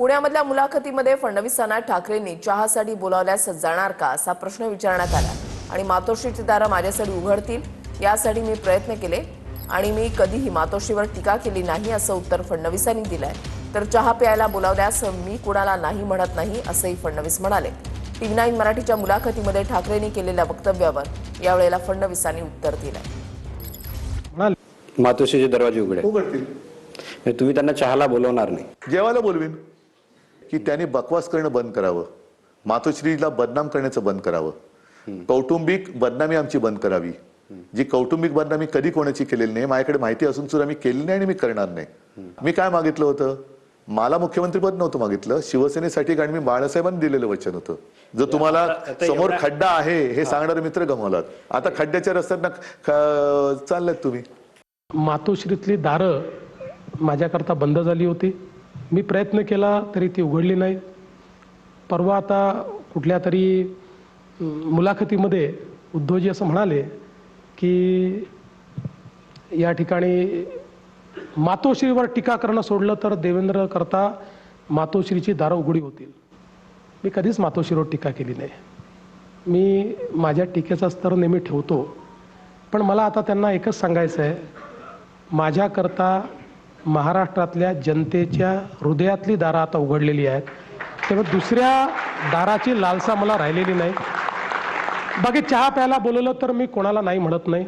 पुण्यामधल्या मुलाखतीमध्ये फडणवीसांना ठाकरेंनी चहासाठी बोलावल्यास जाणार का असा प्रश्न विचारण्यात आला आणि मातोश्रीची दारं माझ्यासाठी उघडतील यासाठी मी प्रयत्न केले आणि मी कधीही मातोश्रीवर टीका केली नाही असं उत्तर फडणवीसांनी दिलंय। तर चहा प्यायला बोलावल्यास मी कुणाला नाही म्हणत नाही असंही फडणवीस म्हणाले। TV9 मराठीच्या मुलाखतीमध्ये ठाकरेंनी केलेल्या वक्तव्यावर यावेळेला फडणवीसांनी उत्तर दिलंय। मातोश्रीचे दरवाजे उघडतील। तुम्ही त्यांना चहाला बोलवणार नाही? जेवायला बोलवीन की त्यांनी बकवास करणं बंद करावं, मातोश्रीला बदनाम करण्याचं बंद करावं, कौटुंबिक बदनामी आमची बंद करावी। जी कौटुंबिक बदनामी कधी कोणाची केलेली नाही, माझ्याकडे माहिती असून सुद्धा मी केली नाही आणि मी करणार नाही। मी काय मागितलं होतं? मला मुख्यमंत्रीपद नव्हतं मागितलं, शिवसेनेसाठी, कारण मी बाळासाहेबांनी दिलेलं वचन होतं। जर तुम्हाला समोर खड्डा आहे हे सांगणारे मित्र गमावलात, आता खड्ड्याच्या रस्त्यात चाललात तुम्ही। मातोश्रीतली दारं माझ्याकरता बंद झाली होती, मी प्रयत्न केला तरी ती उघडली नाही। परवा आता कुठल्या तरी मुलाखतीमध्ये उद्धवजी असं म्हणाले की या ठिकाणी मातोश्रीवर टीका करणं सोडलं तर देवेंद्र करता मातोश्रीची दारं उघडी होतील। मी कधीच मातोश्रीवर टीका केली नाही, मी माझ्या टीकेचा स्तर नेहमी ठेवतो। पण मला आता त्यांना एकच सांगायचं आहे, माझ्याकरता महाराष्ट्रातल्या जनतेच्या हृदयातली दारं आता उघडलेली आहेत, त्यामुळे दुसऱ्या दाराची लालसा मला राहिलेली नाही। बाकी चहा प्यायला बोलवलं तर मी कोणाला नाही म्हणत नाही।